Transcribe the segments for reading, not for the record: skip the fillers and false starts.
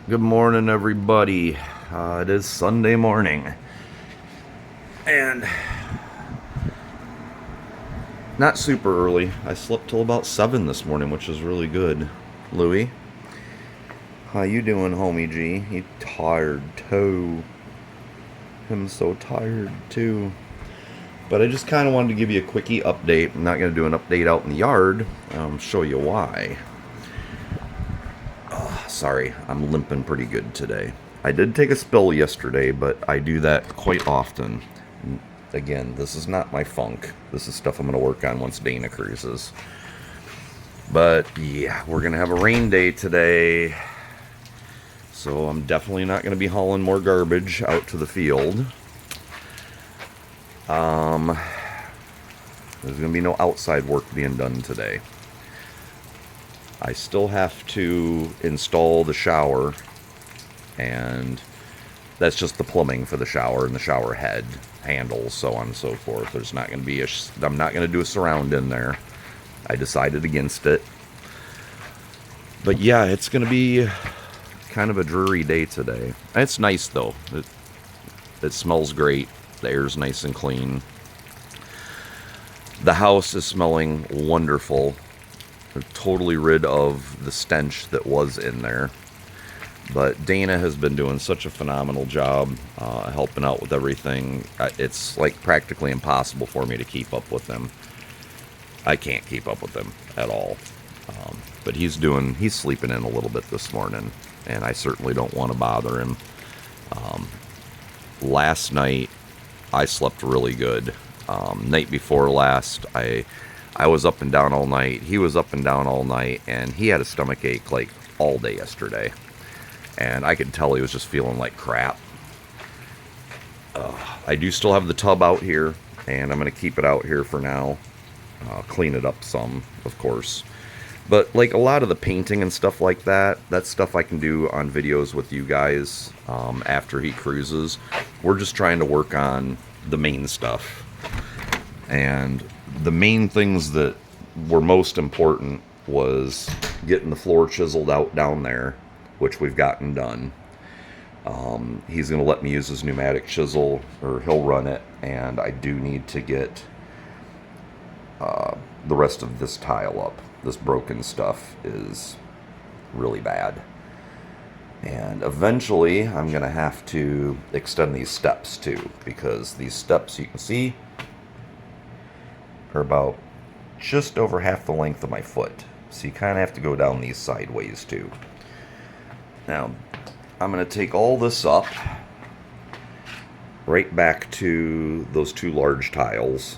Good morning, everybody. It is Sunday morning, and not super early. I slept till about 7 this morning, which is really good. Louie, how you doing, homie G? He tired too. I'm so tired too. But I just kind of wanted to give you a quickie update. I'm not going to do an update out in the yard. Show you why. Sorry, I'm limping pretty good today. I did take a spill yesterday, but I do that quite often. Again, this is not my funk. This is stuff I'm going to work on once Dana cruises. But yeah, we're going to have a rain day today. So I'm definitely not going to be hauling more garbage out to the field. There's going to be no outside work being done today. I still have to install the shower, and that's just the plumbing for the shower and the shower head handles, so on and so forth. There's not going to be I'm not going to do a surround in there. I decided against it. But yeah, it's going to be kind of a dreary day today. It's nice though. It smells great. The air's nice and clean. The house is smelling wonderful. They're totally rid of the stench that was in there. But Dana has been doing such a phenomenal job helping out with everything. It's like practically impossible for me to keep up with him. I can't keep up with him at all. But he's sleeping in a little bit this morning, and I certainly don't want to bother him. Last night, I slept really good. Night before last, I was up and down all night. He was up and down all night, and he had a stomach ache like all day yesterday. And I could tell he was just feeling like crap. I do still have the tub out here, and I'm going to keep it out here for now. Clean it up some, of course. But like a lot of the painting and stuff like that, that's stuff I can do on videos with you guys after he cruises. We're just trying to work on the main stuff. And the main things that were most important was getting the floor chiseled out down there, which we've gotten done. He's going to let me use his pneumatic chisel, or he'll run it, and I do need to get the rest of this tile up. This broken stuff is really bad. And eventually I'm going to have to extend these steps too, because these steps, you can see, are about just over half the length of my foot. So you kind of have to go down these sideways too. Now, I'm going to take all this up right back to those two large tiles,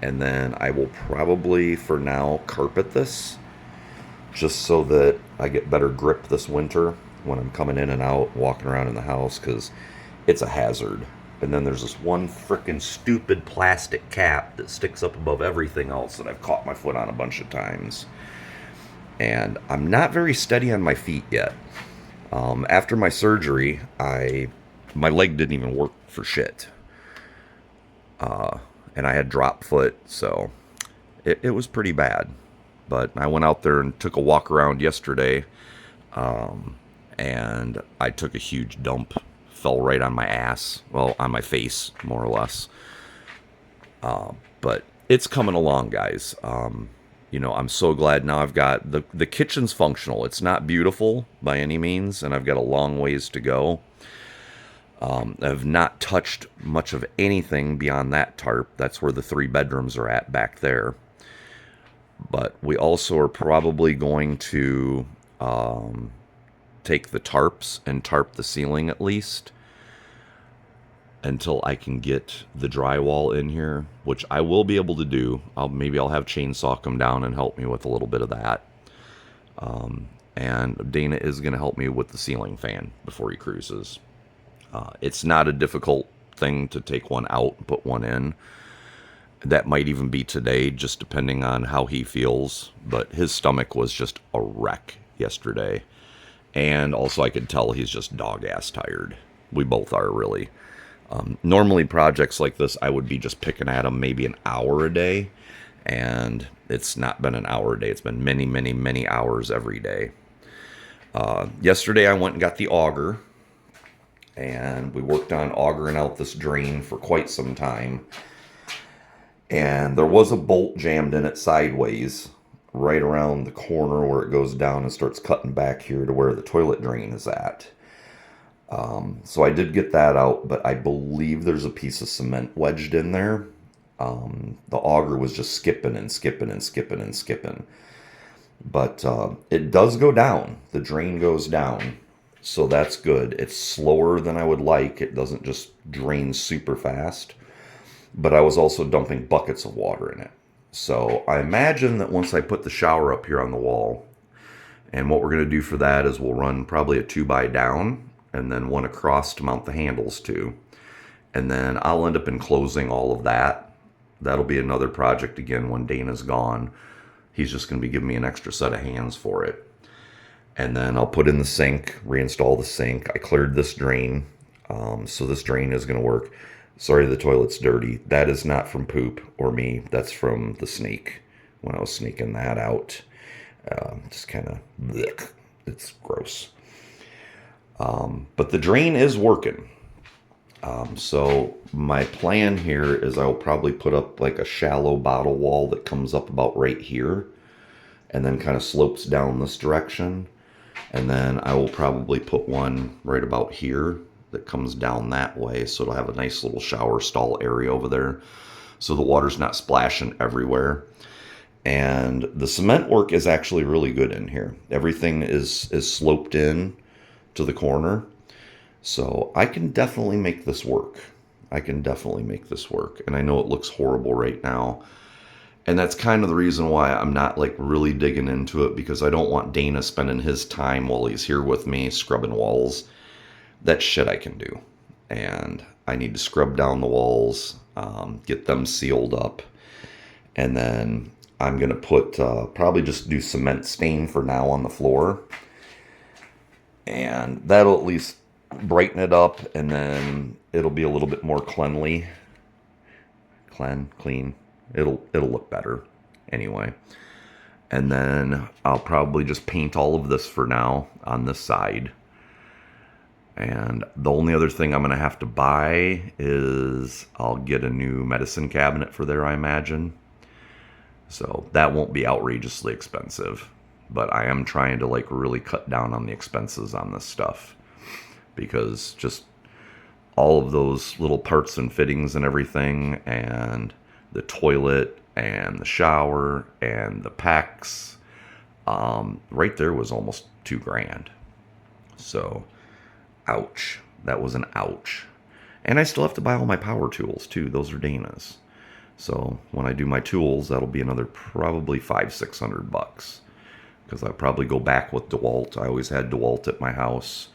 and then I will probably, for now, carpet this, just so that I get better grip this winter when I'm coming in and out, walking around in the house, because it's a hazard. And then there's this one frickin' stupid plastic cap that sticks up above everything else that I've caught my foot on a bunch of times. And I'm not very steady on my feet yet. After my surgery, my leg didn't even work for shit. And I had drop foot, so it was pretty bad. But I went out there and took a walk around yesterday, and I took a huge dump. Fell right on my ass. Well, on my face, more or less. But it's coming along, guys. I'm so glad now I've got the kitchen's functional. It's not beautiful by any means, and I've got a long ways to go. I've not touched much of anything beyond that tarp. That's where the 3 bedrooms are at back there. But we also are probably going to take the tarps and tarp the ceiling at least until I can get the drywall in here, which I will be able to do. Maybe I'll have chainsaw come down and help me with a little bit of that. And Dana is going to help me with the ceiling fan before he cruises. It's not a difficult thing to take one out and put one in. That might even be today, just depending on how he feels. But his stomach was just a wreck yesterday. And also I could tell he's just dog-ass tired. We both are, really. Normally projects like this, I would be just picking at them maybe an hour a day. And it's not been an hour a day. It's been many, many, many hours every day. Yesterday I went and got the auger, and we worked on augering out this drain for quite some time. And there was a bolt jammed in it sideways right around the corner where it goes down and starts cutting back here to where the toilet drain is at. So I did get that out, but I believe there's a piece of cement wedged in there. The auger was just skipping and skipping and skipping and skipping. But it does go down. The drain goes down. So that's good. It's slower than I would like. It doesn't just drain super fast. But I was also dumping buckets of water in it. So I imagine that once I put the shower up here on the wall, and what we're going to do for that is we'll run probably a 2x down and then one across to mount the handles to. And then I'll end up enclosing all of that. That'll be another project again when Dana's gone. He's just going to be giving me an extra set of hands for it. And then I'll put in the sink, reinstall the sink. I cleared this drain, so this drain is going to work. Sorry, the toilet's dirty. That is not from poop or me. That's from the snake when I was sneaking that out. Just kind of, it's gross. But the drain is working. So my plan here is I'll probably put up like a shallow bottle wall that comes up about right here and then kind of slopes down this direction. And then I will probably put one right about here that comes down that way. So it'll have a nice little shower stall area over there. So the water's not splashing everywhere. And the cement work is actually really good in here. Everything is sloped in to the corner. So I can definitely make this work. I can definitely make this work. And I know it looks horrible right now. And that's kind of the reason why I'm not like really digging into it, because I don't want Dana spending his time while he's here with me scrubbing walls. That shit I can do. And I need to scrub down the walls, get them sealed up. And then I'm going to put, probably just do cement stain for now on the floor. And that'll at least brighten it up, and then it'll be a little bit more cleanly. Clean. It'll look better anyway. And then I'll probably just paint all of this for now on this side. And the only other thing I'm going to have to buy is I'll get a new medicine cabinet for there, I imagine. So that won't be outrageously expensive. But I am trying to like really cut down on the expenses on this stuff, because just all of those little parts and fittings and everything, and the toilet and the shower and the PEX, right there was almost $2,000. So, ouch. That was an ouch. And I still have to buy all my power tools too. Those are Dana's. So when I do my tools, that'll be another probably $500-600, because I'll probably go back with DeWalt. I always had DeWalt at my house,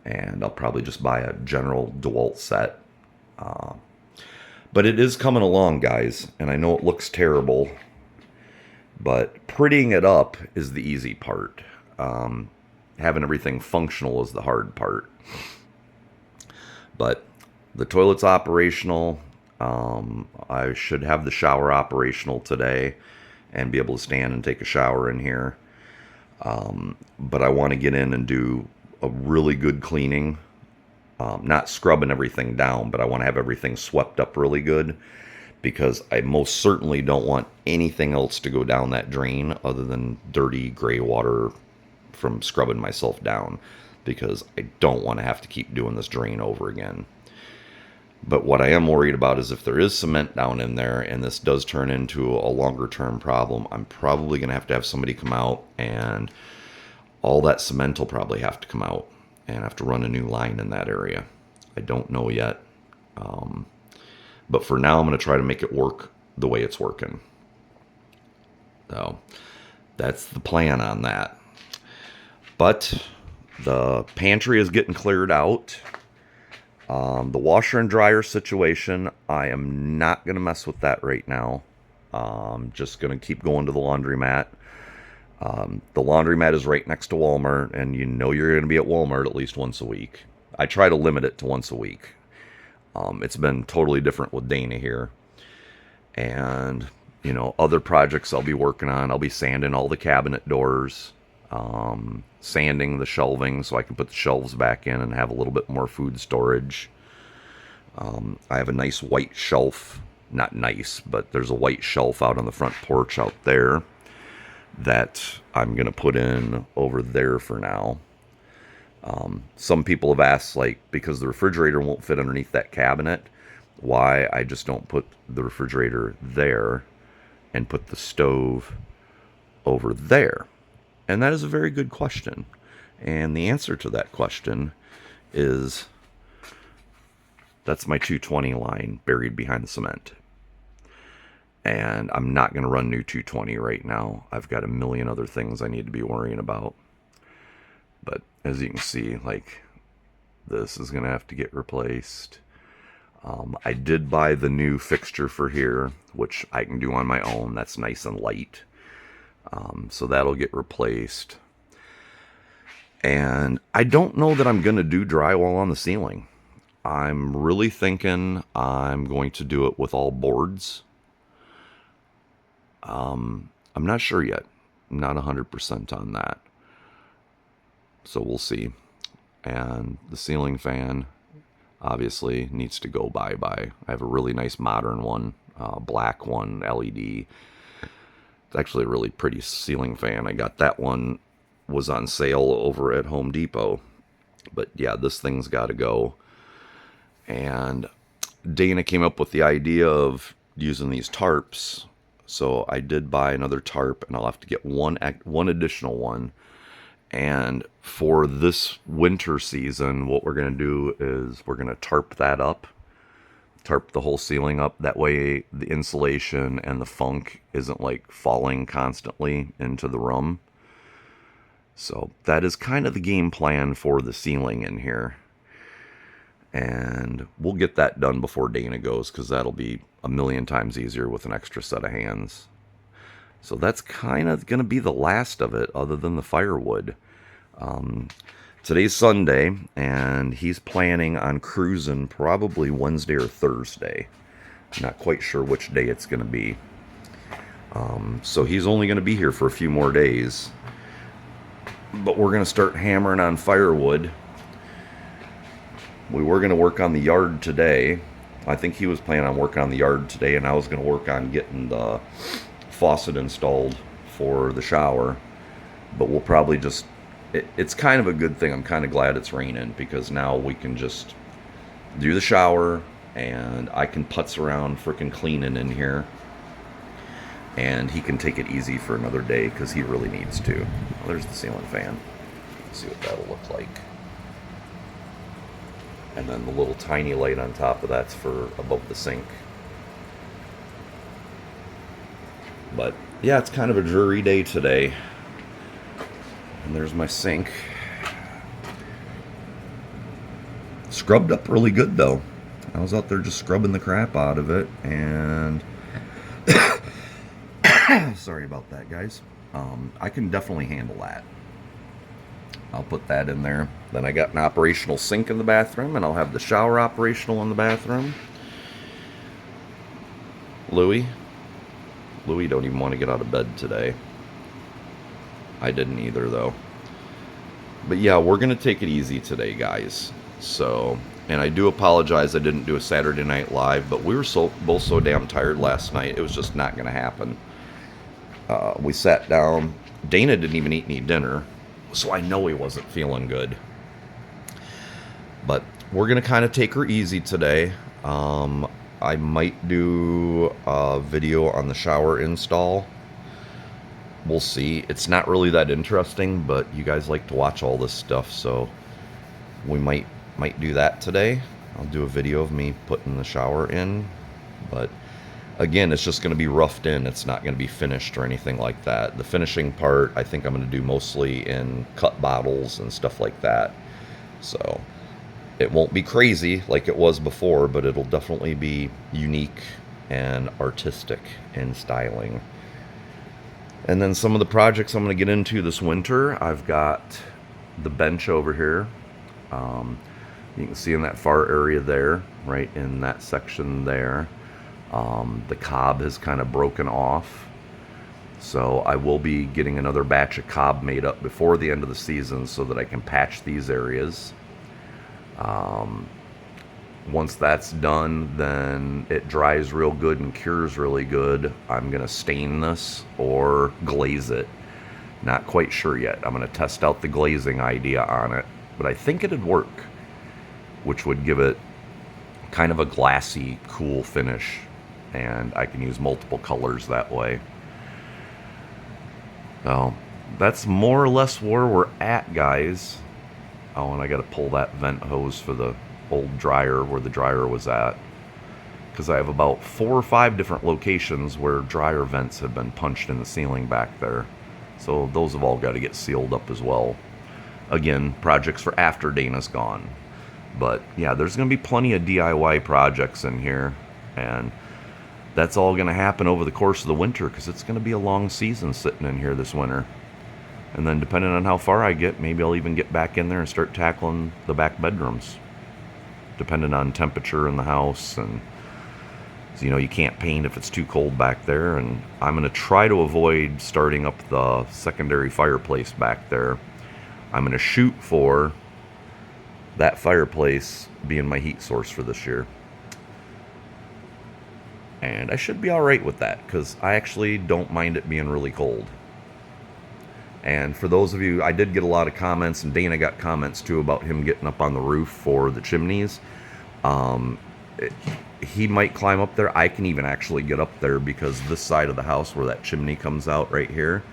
and I'll probably just buy a general DeWalt set. But it is coming along, guys, and I know it looks terrible, but prettying it up is the easy part. Having everything functional is the hard part. But the toilet's operational. I should have the shower operational today and be able to stand and take a shower in here. But I want to get in and do a really good cleaning. Not scrubbing everything down, but I want to have everything swept up really good, because I most certainly don't want anything else to go down that drain other than dirty gray water from scrubbing myself down, because I don't want to have to keep doing this drain over again. But what I am worried about is if there is cement down in there and this does turn into a longer term problem, I'm probably going to have somebody come out, and all that cement will probably have to come out, and have to run a new line in that area. I don't know yet. But for now, I'm going to try to make it work the way it's working. So that's the plan on that. But the pantry is getting cleared out. The washer and dryer situation, I am not going to mess with that right now. Just going to keep going to the laundromat. The laundromat is right next to Walmart, and you know you're going to be at Walmart at least once a week. I try to limit it to once a week. It's been totally different with Dana here. And, other projects I'll be working on, I'll be sanding all the cabinet doors. sanding the shelving so I can put the shelves back in and have a little bit more food storage. I have a nice white shelf, not nice, but there's a white shelf out on the front porch out there that I'm going to put in over there for now. Some people have asked, like, because the refrigerator won't fit underneath that cabinet, why I just don't put the refrigerator there and put the stove over there. And that is a very good question. And the answer to that question is that's my 220 line buried behind the cement. And I'm not going to run new 220 right now. I've got a million other things I need to be worrying about. But as you can see, like, this is going to have to get replaced. I did buy the new fixture for here, which I can do on my own. That's nice and light. So that'll get replaced. And I don't know that I'm going to do drywall on the ceiling. I'm really thinking I'm going to do it with all boards. I'm not sure yet. I'm not 100% on that. So we'll see. And the ceiling fan obviously needs to go bye-bye. I have a really nice modern one, black one, LED. It's actually a really pretty ceiling fan. I got that one, was on sale over at Home Depot. But yeah, this thing's got to go. And Dana came up with the idea of using these tarps. So I did buy another tarp, and I'll have to get one additional one. And for this winter season, what we're going to do is we're going to tarp that up, tarp the whole ceiling up. That way the insulation and the funk isn't like falling constantly into the room. So that is kind of the game plan for the ceiling in here. And we'll get that done before Dana goes, because that'll be a million times easier with an extra set of hands. So that's kind of going to be the last of it, other than the firewood. Today's Sunday, and he's planning on cruising probably Wednesday or Thursday. Not quite sure which day it's going to be. So he's only going to be here for a few more days. But we're going to start hammering on firewood. We were going to work on the yard today. I think he was planning on working on the yard today, and I was going to work on getting the faucet installed for the shower. But we'll probably just... It's kind of a good thing. I'm kind of glad it's raining, because now we can just do the shower, and I can putz around freaking cleaning in here. And he can take it easy for another day, because he really needs to. Well, there's the ceiling fan. Let's see what that'll look like. And then the little tiny light on top of that's for above the sink. But yeah, it's kind of a dreary day today. And there's my sink. Scrubbed up really good though. I was out there just scrubbing the crap out of it, and sorry about that, guys. I can definitely handle that. I'll put that in there. Then I got an operational sink in the bathroom, and I'll have the shower operational in the bathroom. Louie don't even want to get out of bed today. I didn't either, though. But yeah, we're going to take it easy today, guys. So, and I do apologize I didn't do a Saturday Night Live, but we were both so damn tired last night, it was just not going to happen. We sat down. Dana didn't even eat any dinner, so I know he wasn't feeling good. But we're going to kind of take her easy today. I might do a video on the shower install. We'll see. It's not really that interesting, but you guys like to watch all this stuff, so we might do that today. I'll do a video of me putting the shower in, but again, it's just going to be roughed in. It's not going to be finished or anything like that. The finishing part, I think I'm going to do mostly in cut bottles and stuff like that. So it won't be crazy like it was before, but it'll definitely be unique and artistic in styling. And then some of the projects I'm going to get into this winter, I've got the bench over here. You can see in that far area there, right in that section there. The cob has kind of broken off. So I will be getting another batch of cob made up before the end of the season so that I can patch these areas. Once that's done, then it dries real good and cures really good. I'm going to stain this or glaze it. Not quite sure yet. I'm going to test out the glazing idea on it, but I think it'd work, which would give it kind of a glassy, cool finish, and I can use multiple colors that way. So that's more or less where we're at, guys. Oh, and I got to pull that vent hose for the old dryer where the dryer was at, because I have about 4 or 5 different locations where dryer vents have been punched in the ceiling back there. So those have all got to get sealed up as well. Again, projects for after Dana's gone. But yeah, there's going to be plenty of DIY projects in here, and that's all going to happen over the course of the winter, because it's going to be a long season sitting in here this winter. And then depending on how far I get, maybe I'll even get back in there and start tackling the back bedrooms, depending on temperature in the house. And you know, you can't paint if it's too cold back there, and I'm going to try to avoid starting up the secondary fireplace back there. I'm going to shoot for that fireplace being my heat source for this year. And I should be alright with that, because I actually don't mind it being really cold. And for those of you, I did get a lot of comments, and Dana got comments too about him getting up on the roof for the chimneys. He might climb up there. I can even actually get up there, because this side of the house where that chimney comes out right here,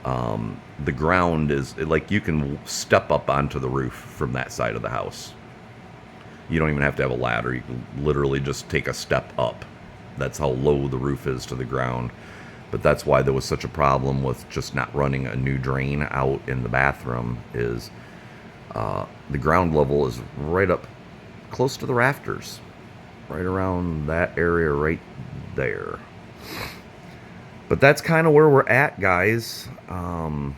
the ground is, like, you can step up onto the roof from that side of the house. You don't even have to have a ladder. You can literally just take a step up. That's how low the roof is to the ground. But that's why there was such a problem with just not running a new drain out in the bathroom, is the ground level is right up close to the rafters. Right around that area right there. But that's kind of where we're at, guys. Kind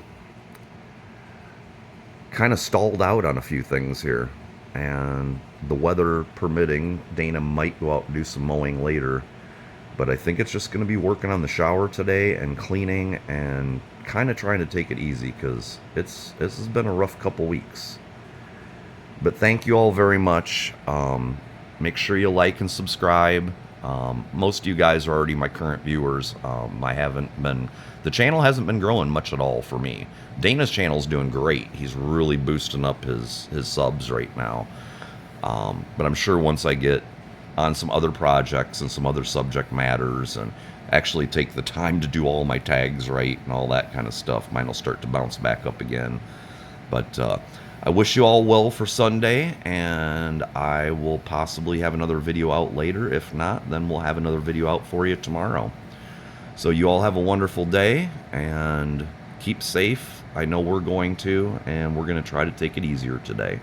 of stalled out on a few things here. And the weather permitting, Dana might go out and do some mowing later. But I think it's just going to be working on the shower today and cleaning and kind of trying to take it easy, because this has been a rough couple weeks. But thank you all very much. Make sure you like and subscribe. Most of you guys are already my current viewers. The channel hasn't been growing much at all for me. Dana's channel's doing great. He's really boosting up his subs right now. But I'm sure once I get on some other projects and some other subject matters and actually take the time to do all my tags right and all that kind of stuff, mine will start to bounce back up again. But I wish you all well for Sunday, and I will possibly have another video out later. If not, then we'll have another video out for you tomorrow. So you all have a wonderful day, and keep safe. I know we're going to, and we're going to try to take it easier today.